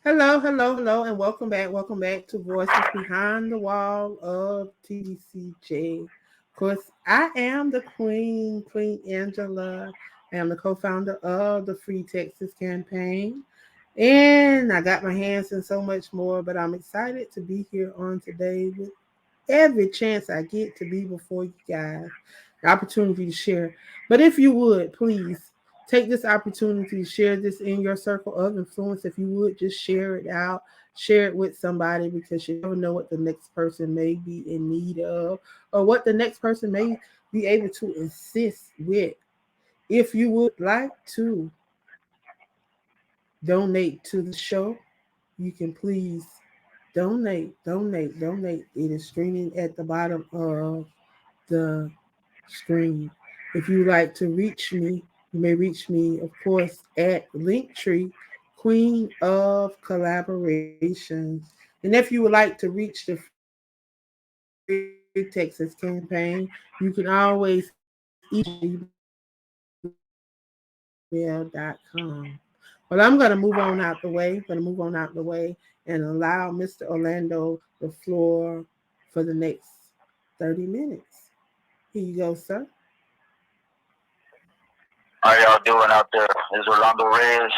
Hello, and welcome back. Welcome back to Voices Behind the Wall of TDCJ. Of course, I am the Queen, Queen Angela. I am the co-founder of the Free Texas campaign. And I got my hands in so much more, but I'm excited to be here on today with every chance I get to be before you guys, the opportunity to share. But if you would, please take this opportunity to share this in your circle of influence. If you would, just share it out, share it with somebody because you never know what the next person may be in need of or what the next person may be able to assist with. If you would like to donate to the show, you can please donate. It is streaming at the bottom of the screen. If you like to reach me, you may reach me, of course, at Linktree, Queen of Collaboration. And if you would like to reach the Free Texas campaign, you can always email me at gmail.com. Well, I'm going to move on out the way. And allow Mr. Orlando the floor for the next 30 minutes. Here you go, sir. How y'all doing out there? This is Orlando Reyes.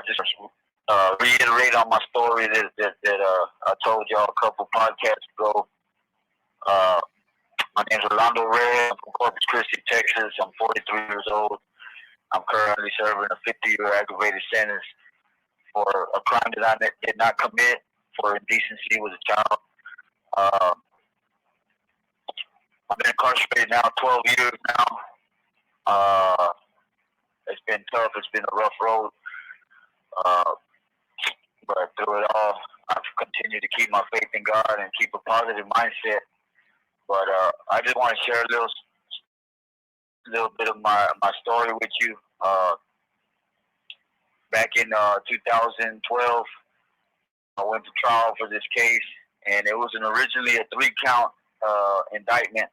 Just reiterate on my story that I told y'all a couple podcasts ago. My name's Orlando Reyes. I'm from Corpus Christi, Texas. I'm 43 years old. I'm currently serving a 50-year aggravated sentence for a crime that I did not commit for indecency with a child. I've been incarcerated now 12 years now. It's been tough. It's been a rough road. But through it all, I've continued to keep my faith in God and keep a positive mindset. But I just want to share a little bit of my story with you. Back in 2012, I went to trial for this case, and it was originally a 3-count indictment.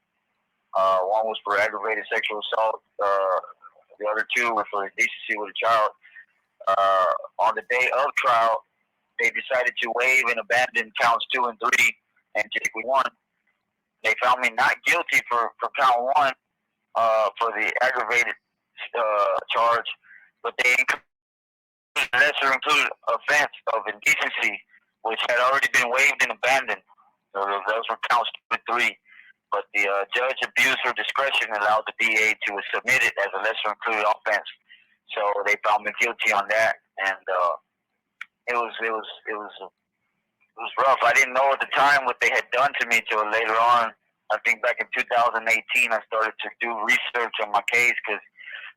One was for aggravated sexual assault. The other 2 were for indecency with a child. On the day of trial, they decided to waive and abandon counts 2 and 3 and take 1. They found me not guilty for count 1 for the aggravated charge, but they lesser included offense of indecency, which had already been waived and abandoned. So those were counts 2 and 3. But the judge abused her discretion and allowed the DA to submit it as a lesser included offense. So they found me guilty on that, and it was rough. I didn't know at the time what they had done to me till later on. I think back in 2018, I started to do research on my case because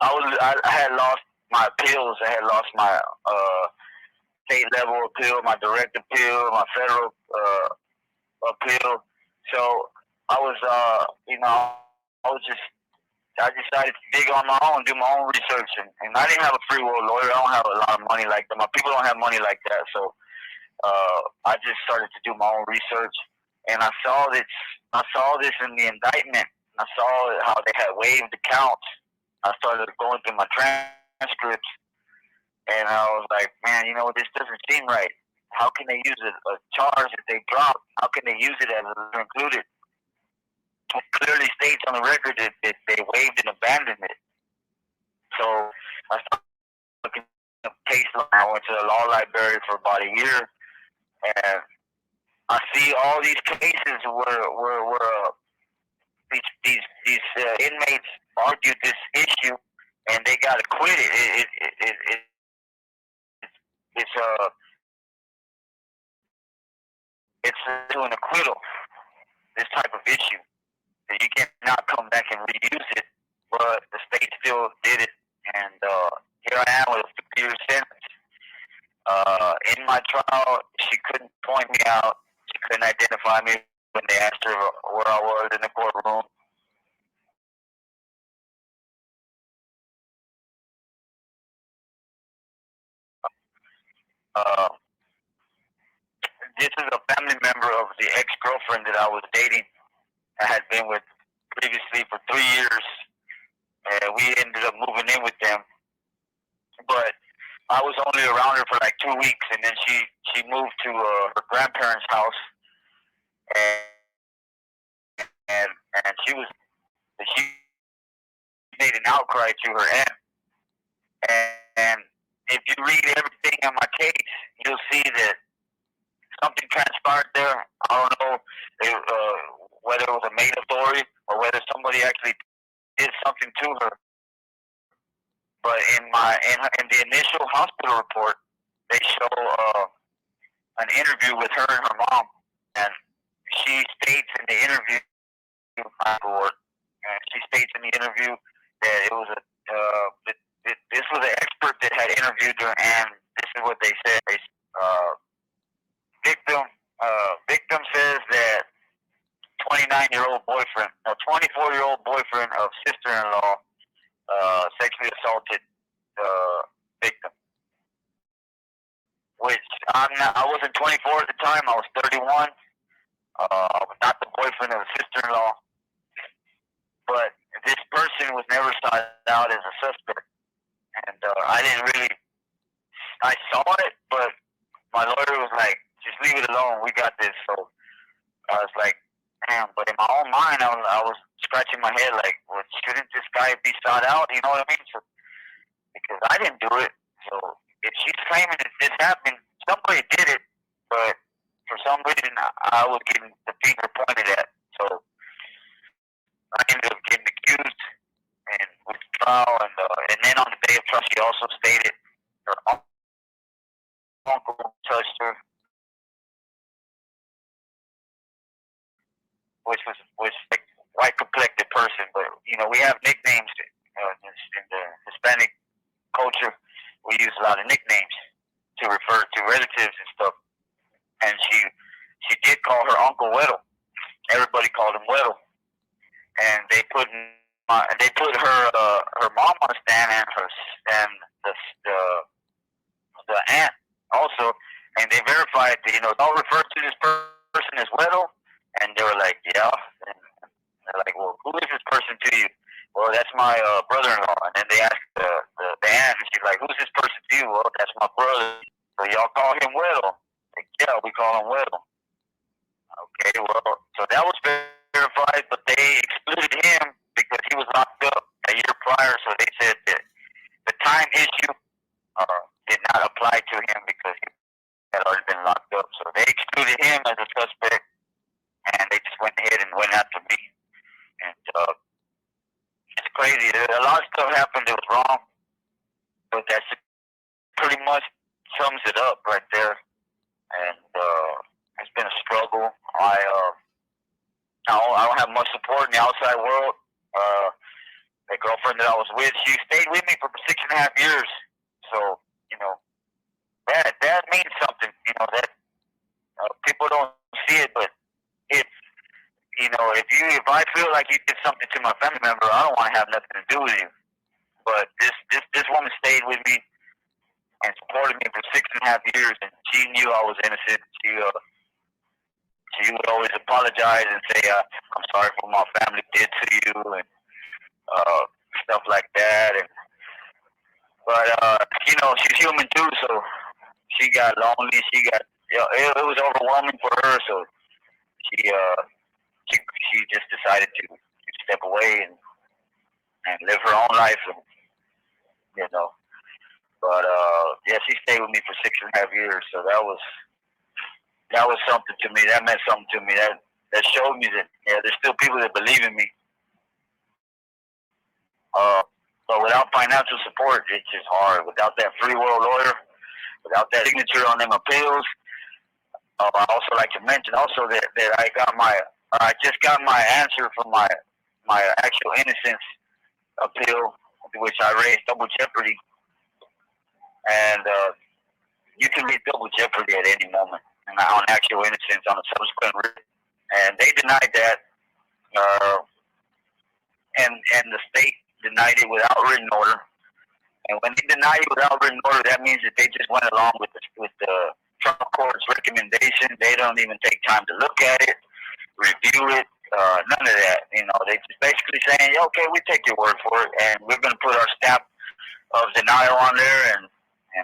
I had lost my appeals. I had lost my state level appeal, my direct appeal, my federal appeal. So I was, I decided to dig on my own, do my own research, and I didn't have a free will lawyer. I don't have a lot of money like that. My people don't have money like that, so I just started to do my own research, and I saw this in the indictment. I saw how they had waived the counts. I started going through my transcripts, and I was like, man, this doesn't seem right. How can they use a charge that they dropped? How can they use it as included? It clearly states on the record that they waived and abandoned it. So I started looking at the case law. I went to the law library for about a year, and I see all these cases where these inmates argued this issue and they got acquitted. It's to an acquittal. This type of issue. You cannot come back and reuse it, but the state still did it, and here I am with a 50-year sentence. In my trial, she couldn't point me out. She couldn't identify me when they asked her where I was in the courtroom. This is a family member of the ex-girlfriend that I was dating. I had been with previously for 3 years, and we ended up moving in with them. But I was only around her for like 2 weeks, and then she moved to her grandparents' house, and she made an outcry to her aunt. And if you read everything in my case, you'll see that something transpired there. I don't know whether it was a made-up story or whether somebody actually did something to her. But in the initial hospital report, they show an interview with her and her mom, and she states in the interview, and she states in the interview that it was this was an expert that had interviewed her, and this is what they said. Victim says that 29-year-old boyfriend, a 24-year-old boyfriend of sister-in-law, sexually assaulted the victim. Which I wasn't 24 at the time. I was 31. I was not the boyfriend of the sister-in-law, but this person was never sought out as a suspect, and I didn't really. I saw it, but my lawyer was like, "Just leave it alone. We got this." So I was like, "Damn!" But in my own mind, I was scratching my head like, "Well, shouldn't this guy be sought out?" You know what I mean? So, because I didn't do it. So if she's claiming that this happened, somebody did it, but for some reason I was getting the finger pointed at. So I ended up getting accused and with trial, and then on the day of trial, she also stated her uncle touched her, which was like white complected person, but we have nicknames in the Hispanic culture. We use a lot of nicknames to refer to relatives and stuff. And she did call her uncle Weddle. Everybody called him Weddle. And they put her mom on the stand and the aunt also, and they verified don't refer to this person as Weddle. And they were like, yeah. And they're like, well, who is this person to you? Well, that's my brother-in-law. And then they asked the aunt, and she's like, who's this person to you? Well, that's my brother. So y'all call him Weddle? Like, yeah, we call him Weddle. Okay, well, so that was verified, but they excluded him because he was locked up a year prior. So they said that the time issue did not apply to him because he had already been locked up. So they excluded him as a suspect, and they just went ahead and went after me. And it's crazy. A lot of stuff happened that was wrong, but that's pretty much sums it up right there. And it's been a struggle. I don't have much support in the outside world. The girlfriend that I was with, she stayed with me for 6.5 years. So that means something. That people don't see it, but if I feel like you did something to my family member, I don't want to have nothing to do with you. But this woman stayed with me and supported me for 6.5 years, and she knew I was innocent. She would always apologize and say, "I'm sorry for what my family did to you," and stuff like that. But she's human too, so she got lonely. It was overwhelming for her, so she just decided to step away and live her own life, and. But yeah, she stayed with me for 6.5 years, so that was something to me. That meant something to me. That showed me that there's still people that believe in me. But without financial support, it's just hard. Without that free world lawyer, without that signature on them appeals. I also like to mention also that I just got my answer from my actual innocence appeal, which I raised double jeopardy. And you can read double jeopardy at any moment on actual innocence on a subsequent writ. And they denied that, and the state denied it without written order. And when they deny it without written order, that means that they just went along with the trial court's recommendation. They don't even take time to look at it, review it, None of that. They just basically saying, "Yeah, okay, we take your word for it, and we're going to put our stamp of denial on there, and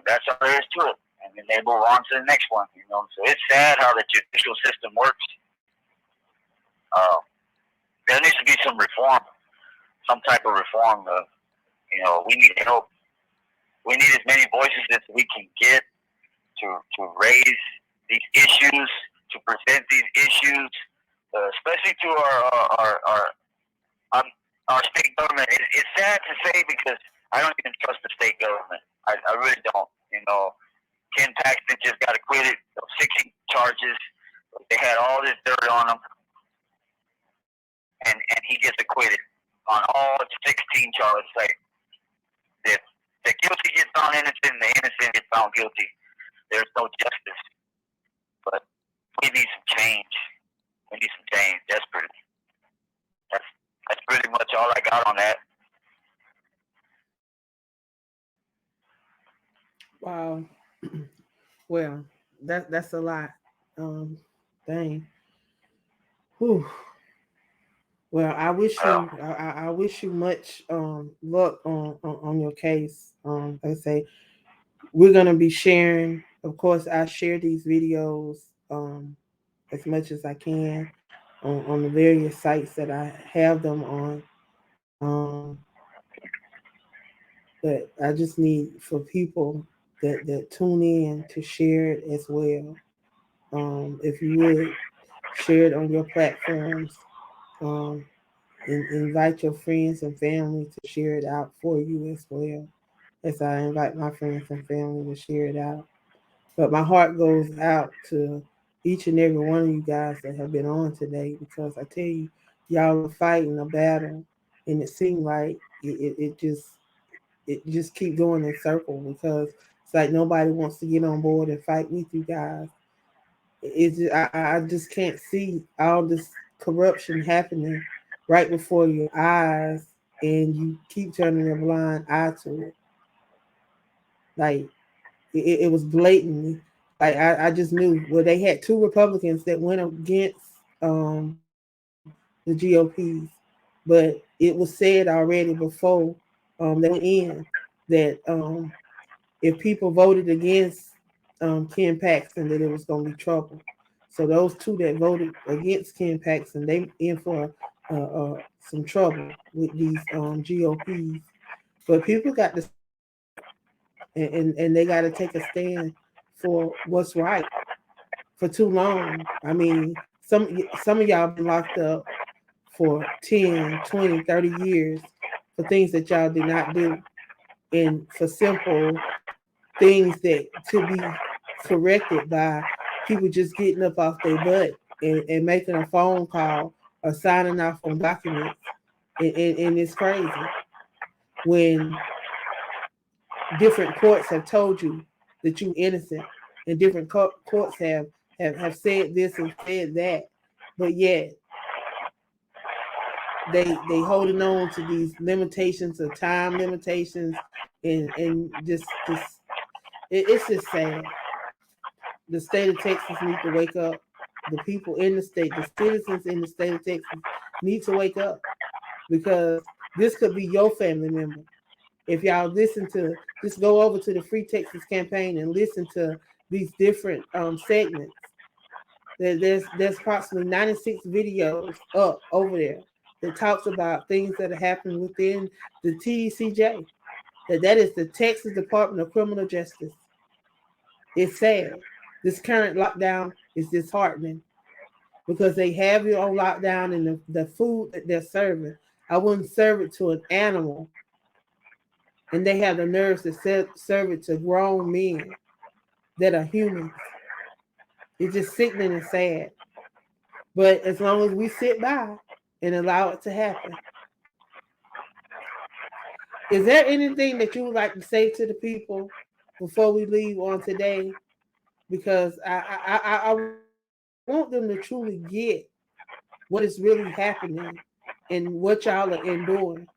that's all there is to it." And then they move on to the next one. So it's sad how the judicial system works. Uh, there needs to be some reform, some type of reform. We need help. We need as many voices as we can get to raise these issues, to present these issues, especially to um, our state government. It's sad to say because I don't even trust the state government. I really don't. Ken Paxton just got acquitted of 60 charges. They had all this dirt on him, and he gets acquitted on all 16 charges. Like, if the guilty gets found innocent, the innocent gets found guilty. There's no justice. But we need some change. We need some change desperately. That's pretty much all I got on that. Wow. Well, that's a lot. Um, Dang. Whew. Well, I wish you much luck on your case. Like I say, we're gonna be sharing. Of course, I share these videos as much as I can on the various sites that I have them on. Um, but I just need for people that tune in to share it as well. If you would share it on your platforms, um, and invite your friends and family to share it out for you as well, as I invite my friends and family to share it out. But my heart goes out to each and every one of you guys that have been on today, because I tell you, y'all are fighting a battle, and it seemed like it just keep going in circle, because it's like nobody wants to get on board and fight with you guys. I just can't see all this corruption happening right before your eyes, and you keep turning a blind eye to it. Like, it was blatantly, like, I just knew. Well, they had two Republicans that went against the GOPs, but it was said already before they went in that if people voted against Ken Paxton, that it was going to be trouble. So those two that voted against Ken Paxton, they in for some trouble with these GOPs. But people got to stand up, and they got to take a stand for what's right. For too long, I mean, some of y'all been locked up for 10, 20, 30 years for things that y'all did not do, and for simple things that could be corrected by people just getting up off their butt and making a phone call or signing off on documents. And it's crazy when different courts have told you that you're innocent, and different courts have said this and said that, but yet they holding on to these limitations of time limitations, and just it's just sad. The state of Texas need to wake up. The people in the state, the citizens in the state of Texas need to wake up, because this could be your family member. If y'all listen to, just go over to the Free Texas campaign and listen to these different segments. There's approximately 96 videos up over there that talks about things that are happening within the TDCJ. That is the Texas Department of Criminal Justice. It's sad. This current lockdown is disheartening, because they have you on lockdown, and the food that they're serving, I wouldn't serve it to an animal, and they have the nerves to serve it to grown men that are humans. It's just sickening and sad. But as long as we sit by and allow it to happen, is there anything that you would like to say to the people before we leave on today? Because I want them to truly get what is really happening and what y'all are enduring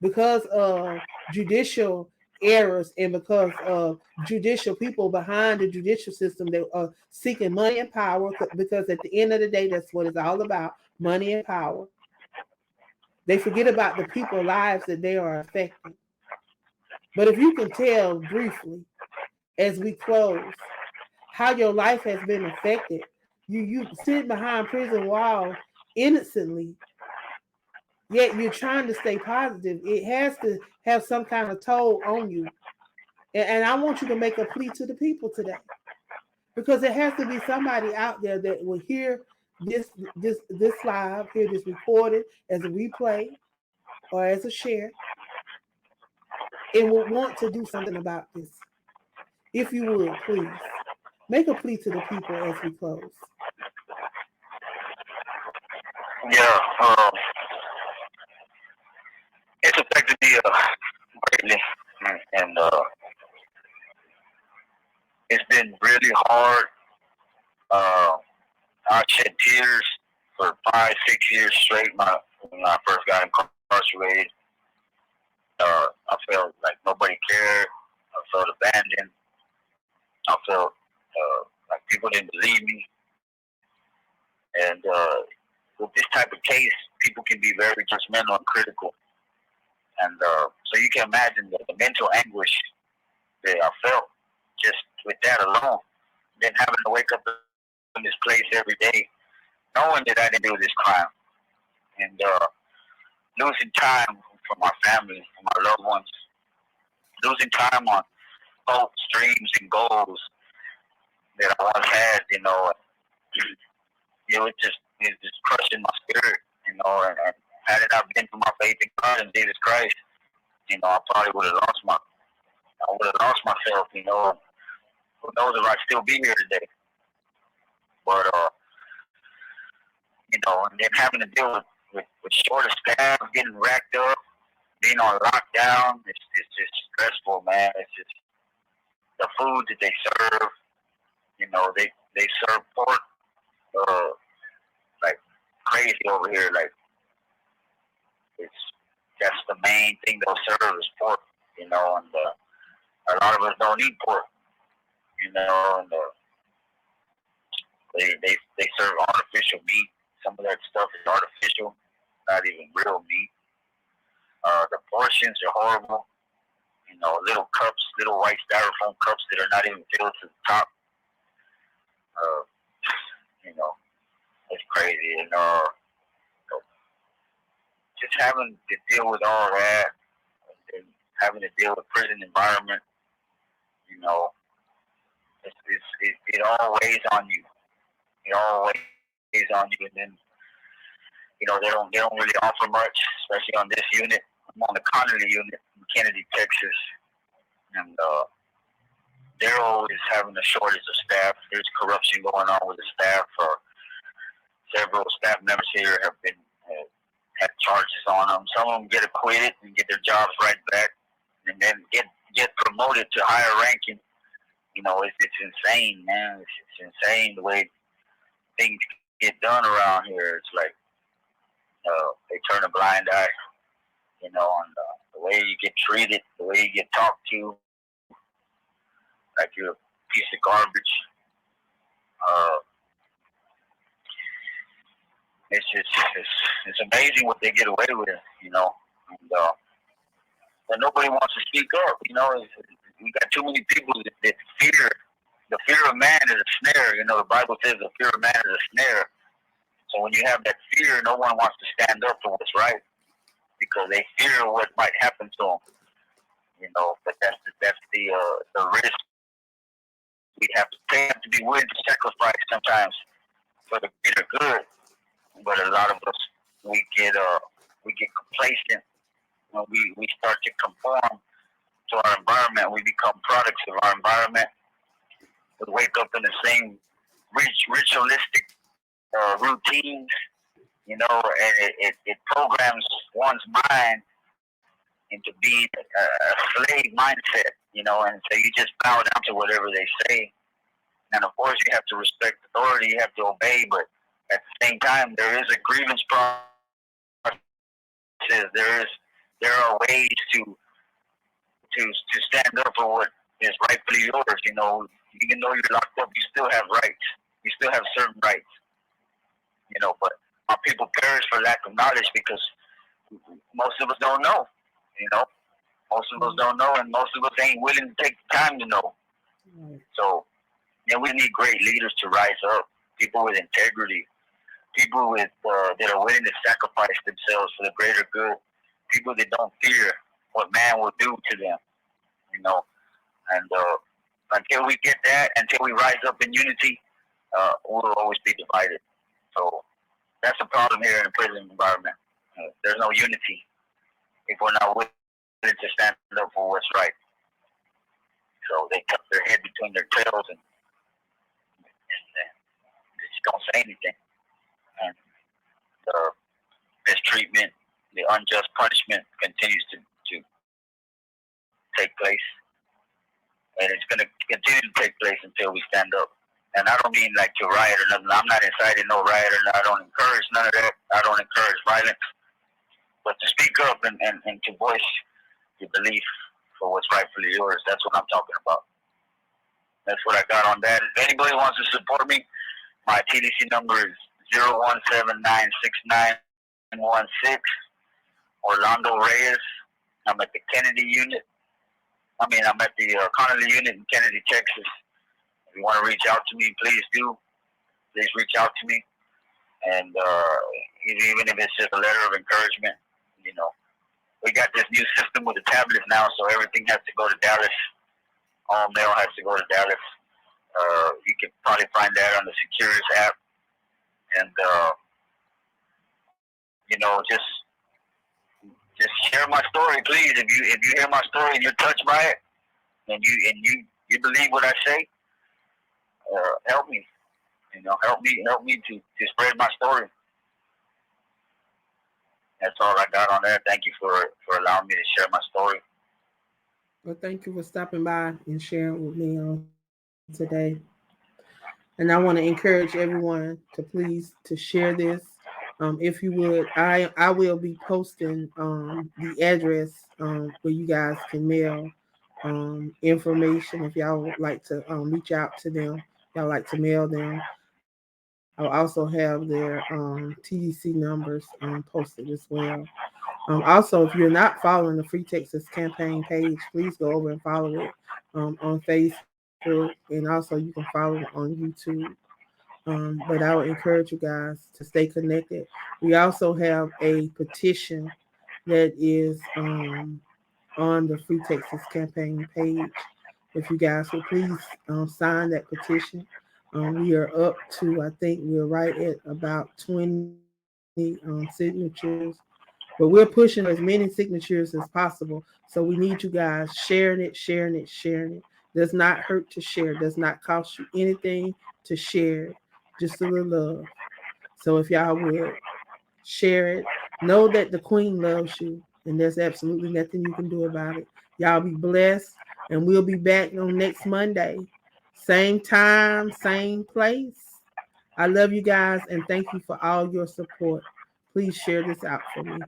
because of judicial errors and because of judicial people behind the judicial system that are seeking money and power, because at the end of the day, that's what it's all about, money and power. They forget about the people's lives that they are affecting. But if you can tell briefly as we close how your life has been affected, you sit behind prison walls innocently, yet you're trying to stay positive. It has to have some kind of toll on you. And I want you to make a plea to the people today, because there has to be somebody out there that will hear this live, hear this recorded as a replay or as a share, and will want to do something about this. If you would, please make a plea to the people as we close. Yeah, it's affected me greatly, and it's been really hard. I shed tears for 5, 6 years straight. When I first got incarcerated, I felt like nobody cared. I felt abandoned. I felt like people didn't believe me. And with this type of case, people can be very judgmental and critical. And so you can imagine the mental anguish that I felt just with that alone. Then having to wake up in this place every day, knowing that I didn't do this crime, and losing time for my family, for my loved ones, losing time on hopes, dreams, and goals that I once had. It's just crushing my spirit. And had it not been for my faith in God and Jesus Christ, I probably would have lost myself. Who knows if I'd still be here today? But and then having to deal with shorter staff, getting racked up, being on lockdown, it's just stressful, man. It's just the food that they serve. They serve pork like crazy over here. Like that's the main thing they'll serve is pork. And a lot of us don't eat pork. And they serve artificial meat. Some of that stuff is artificial, not even real meat. The portions are horrible. Little cups, little white styrofoam cups that are not even filled to the top. Uh, it's crazy. And just having to deal with all that, and having to deal with prison environment, it all weighs on you. It all weighs on you, and then they don't really offer much, especially on this unit. I'm on the Connolly unit in Kennedy, Texas, and they're always having a shortage of staff. There's corruption going on with the staff. Several staff members here have been had charges on them. Some of them get acquitted and get their jobs right back, and then get promoted to higher ranking. It's insane, man. It's insane the way things get done around here. It's like they turn a blind eye, and the way you get treated, the way you get talked to, like you're a piece of garbage. It's amazing what they get away with, and nobody wants to speak up. We got too many people that fear. The fear of man is a snare. The Bible says the fear of man is a snare. So when you have that fear, no one wants to stand up for what's right because they fear what might happen to them. But that's the risk we have to take. To be willing to sacrifice sometimes for the greater good. But a lot of us we get complacent when we start to conform to our environment. We become products of our environment. We wake up in the same ritualistic routines, and it programs one's mind into being a slave mindset, and so you just bow down to whatever they say. And of course, you have to respect authority, you have to obey, but at the same time, there is a grievance process. There are ways to to stand up for what is rightfully yours. You know, even though you're locked up, you still have rights. You still have certain rights. You know, but our people perish for lack of knowledge because most of us don't know. You know, most of us don't know, and most of us ain't willing to take the time to know. So, we need great leaders to rise up. People with integrity. People with that are willing to sacrifice themselves for the greater good. People that don't fear what man will do to them. You know, and until we get that, until we rise up in unity, we'll always be divided. So that's the problem here in the prison environment. There's no unity if we're not willing to stand up for what's right. So they tuck their head between their tails and they just don't say anything. And the mistreatment, the unjust punishment continues to take place. And it's going to continue to take place until we stand up. And I don't mean like to riot or nothing. I'm not inciting no riot or I don't encourage none of that. I don't encourage violence. But to speak up and to voice your belief for what's rightfully yours, that's what I'm talking about. That's what I got on that. If anybody wants to support me, my TDC number is 017969116. Orlando Reyes. I'm at the Kennedy unit. I'm at the Connolly unit in Kennedy, Texas. If you want to reach out to me, please do. Please reach out to me. And even if it's just a letter of encouragement, you know. We got this new system with the tablets now, so everything has to go to Dallas. All mail has to go to Dallas. You can probably find that on the Securus app. And, just share my story, please. If you hear my story and you're touched by it, and you believe what I say, help me. You know, help me to spread my story. That's all I got on there. Thank you for allowing me to share my story. Well, thank you for stopping by and sharing with me today. And I want to encourage everyone to please to share this. If you would, I will be posting the address where you guys can mail information if y'all would like to reach out to them. Y'all like to mail them. I'll also have their TDC numbers posted as well. Also, if you're not following the Free Texas campaign page, please go over and follow it on Facebook, and also you can follow it on YouTube. But I would encourage you guys to stay connected. We also have a petition that is on the Free Texas campaign page. If you guys would please sign that petition. We are up to, I think we're right at about 20 signatures, but we're pushing as many signatures as possible. So we need you guys sharing it, sharing it, sharing it. Does not hurt to share. Does not cost you anything to share. Just a little love. So if y'all would share it, know that the Queen loves you, and there's absolutely nothing you can do about it. Y'all be blessed, and we'll be back on next Monday, same time, same place. I love you guys, and thank you for all your support. Please share this out for me.